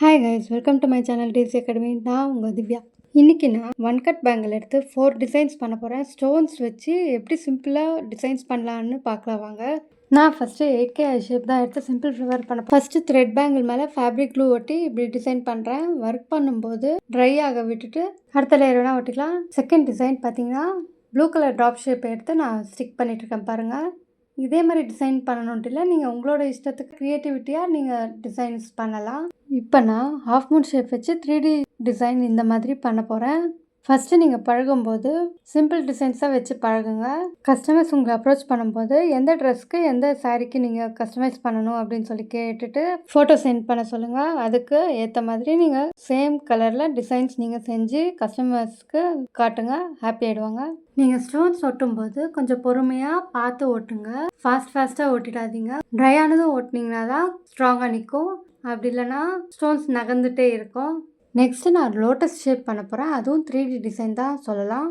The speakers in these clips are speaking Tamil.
Hi guys, welcome to my channel DC academy. நான் உங்கள் திவ்யா. இன்றைக்கி நான் ஒன் கட் பேங்கிள் எடுத்து 4 டிசைன்ஸ் பண்ண போகிறேன். ஸ்டோன்ஸ் வச்சு எப்படி சிம்பிளாக டிசைன்ஸ் பண்ணலான்னு பார்க்கலாம் வாங்க. நான் ஃபஸ்ட்டு 8K ஐ ஷேப் தான் எடுத்து சிம்பிள் ஃப்ளவர் பண்ண. ஃபஸ்ட்டு த்ரெட் பேங்கிள் மேலே ஃபேப்ரிக் க்ளூ ஒட்டி இப்படி டிசைன் பண்ணுறேன். ஒர்க் பண்ணும்போது ட்ரை ஆக விட்டுட்டு அடுத்த லேயர் வேணால் ஒட்டிக்கலாம். செகண்ட் டிசைன் பார்த்தீங்கன்னா ப்ளூ கலர் ட்ராப் ஷேப் எடுத்து நான் ஸ்டிக் பண்ணிகிட்ருக்கேன் பாருங்கள். இதே மாதிரி டிசைன் பண்ணணுன்ட்டு இல்லை, நீங்கள் உங்களோட இஷ்டத்துக்கு க்ரியேட்டிவிட்டியாக நீங்கள் டிசைன்ஸ் பண்ணலாம். இப்போ நான் ஹாஃப் மூன் ஷேப் வச்சு 3D டிசைன் இந்த மாதிரி பண்ண போகிறேன். ஃபஸ்ட்டு நீங்கள் பழகும்போது சிம்பிள் டிசைன்ஸாக வச்சு பழகுங்க. கஸ்டமர்ஸ் உங்களை அப்ரோச் பண்ணும்போது எந்த ட்ரெஸ்க்கு எந்த சாரீக்கு நீங்கள் கஸ்டமைஸ் பண்ணணும் அப்படின்னு சொல்லி கேட்டுட்டு ஃபோட்டோ சென்ட் பண்ண சொல்லுங்கள். அதுக்கு ஏற்ற மாதிரி நீங்கள் சேம் கலரில் டிசைன்ஸ் நீங்கள் செஞ்சு கஸ்டமர்ஸ்க்கு காட்டுங்க. ஹாப்பி ஆகிடுவாங்க. நீங்கள் ஸ்டோன்ஸ் ஒட்டும்போது கொஞ்சம் பொறுமையாக பார்த்து ஓட்டுங்க. ஃபாஸ்ட்டாக ஓட்டிடாதீங்க. ட்ரை ஆனதும் ஓட்டினீங்கன்னா தான் ஸ்ட்ராங்காக நிற்கும். அப்படி இல்லைன்னா ஸ்டோன்ஸ் நகர்ந்துகிட்டே இருக்கும். நெக்ஸ்ட்டு நான் லோட்டஸ் ஷேப் பண்ண போகிறேன். அதுவும் 3D டிசைன் தான் சொல்லலாம்.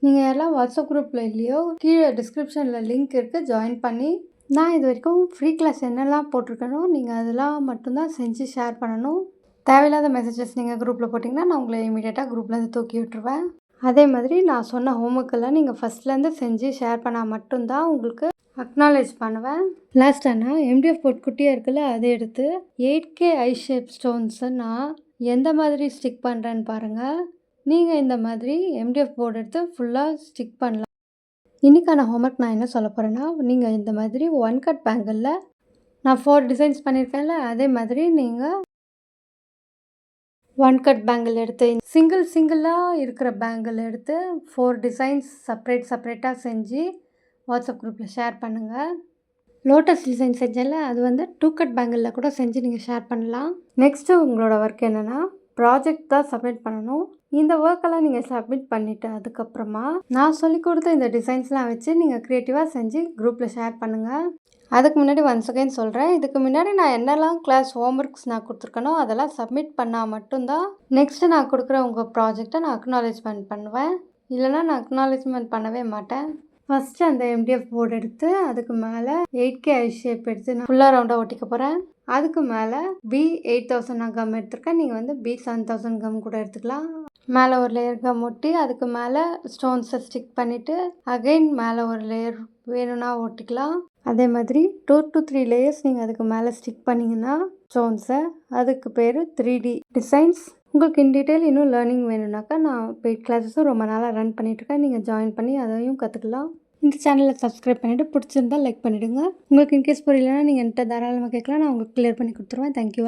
நீங்கள் யாரெல்லாம் வாட்ஸ்அப் குரூப்பில் இல்லையோ கீழே டிஸ்கிரிப்ஷனில் லிங்க் இருக்குது, ஜாயின் பண்ணி நான் இது வரைக்கும் ஃப்ரீ கிளாஸ் என்னெல்லாம் போட்டிருக்கேனோ நீங்கள் அதெல்லாம் மட்டும்தான் செஞ்சு ஷேர் பண்ணணும். தேவையில்லாத மெசேஜஸ் நீங்கள் குரூப்பில் போட்டிங்கன்னா நான் உங்களை இமீடியட்டாக குரூப்லேருந்து தூக்கி விட்டுருவேன். அதே மாதிரி நான் சொன்ன ஹோம்ஒர்க்கெல்லாம் நீங்கள் ஃபஸ்ட்லேருந்து செஞ்சு ஷேர் பண்ணால் மட்டும்தான் உங்களுக்கு அக்னாலேஜ் பண்ணுவேன். லாஸ்ட்டாக நான் MDF போர்ட் குட்டியாக இருக்குல்ல, அதை எடுத்து 8K ஐ ஷேப் ஸ்டோன்ஸை நான் எந்த மாதிரி ஸ்டிக் பண்ணுறேன்னு பாருங்கள். நீங்கள் இந்த மாதிரி MDF போர்டு எடுத்து ஃபுல்லாக ஸ்டிக் பண்ணலாம். இன்றைக்கான ஹோம்ஒர்க் நான் என்ன சொல்ல போகிறேன்னா, நீங்கள் இந்த மாதிரி ஒன் கட் பேங்கிளில் நான் 4 டிசைன்ஸ் பண்ணியிருக்கேன்ல, அதே மாதிரி நீங்கள் ஒன் கட் பேங்கிள் எடுத்து சிங்கிளாக இருக்கிற பேங்கிள் எடுத்து 4 டிசைன்ஸ் செப்பரேட்டாக செஞ்சு வாட்ஸ்அப் குரூப்பில் ஷேர் பண்ணுங்கள். லோட்டஸ் டிசைன் செஞ்சல, அது வந்து 2 கட் பேங்கிளில் கூட செஞ்சு நீங்கள் ஷேர் பண்ணலாம். நெக்ஸ்ட்டு உங்களோட ஒர்க் என்னென்னா ப்ராஜெக்ட் தான் சப்மிட் பண்ணணும். இந்த ஒர்க்கெல்லாம் நீங்கள் சப்மிட் பண்ணிவிட்டு அதுக்கப்புறமா நான் சொல்லி கொடுத்த இந்த டிசைன்ஸ்லாம் வச்சு நீங்கள் க்ரியேட்டிவாக செஞ்சு குரூப்பில் ஷேர் பண்ணுங்கள். அதுக்கு முன்னாடி ஒன்ஸ் அகைன் சொல்கிறேன், இதுக்கு முன்னாடி நான் என்னெல்லாம் கிளாஸ் ஹோம்ஒர்க்ஸ் நான் கொடுத்துருக்கேனோ அதெல்லாம் சப்மிட் பண்ணால் மட்டும்தான் நெக்ஸ்ட்டு நான் கொடுக்குற உங்கள் ப்ராஜெக்டை நான் அக்னாலேஜ்மெண்ட் பண்ணுவேன். இல்லைனா நான் அக்னாலேஜ்மெண்ட் பண்ணவே மாட்டேன். ஃபஸ்ட்டு அந்த MDF போர்டு எடுத்து அதுக்கு மேலே 8K ஐ ஷேப் எடுத்து நான் ஃபுல்லாக ரவுண்டாக ஒட்டிக்க போகிறேன். அதுக்கு மேலே B8000 நான் கம் எடுத்துருக்கேன். நீங்கள் வந்து B7000 கம் கூட எடுத்துக்கலாம். மேலே ஒரு லேயர் கம் ஒட்டி அதுக்கு மேலே ஸ்டோன்ஸை ஸ்டிக் பண்ணிவிட்டு அகைன் மேலே ஒரு லேயர் வேணும்னா ஒட்டிக்கலாம். அதே மாதிரி 2 to 3 லேயர்ஸ் நீங்கள் அதுக்கு மேலே ஸ்டிக் பண்ணிங்கன்னா ஸ்டோன்ஸை, அதுக்கு பேர் 3D டிசைன்ஸ். உங்களுக்கு இன் டீட்டெயில் இன்னும் லேர்னிங் வேணும்னாக்கா நான் பெய்ட் கிளாஸஸும் ரொம்ப நாளாக ரன் பண்ணிகிட்ருக்கேன். நீங்கள் ஜாயின் பண்ணி அதையும் கற்றுக்கலாம். இந்த சேனலை சப்ஸ்கிரைப் பண்ணிவிட்டு பிடிச்சிருந்தால் லைக் பண்ணிவிடுங்க. உங்களுக்கு இன்கேஸ் புரியலன்னா நீங்கள் என்கிட்ட தாராளமாக கேட்கலாம், நான் உங்களுக்கு கிளியர் பண்ணி கொடுத்துருவேன். தேங்க்யூ.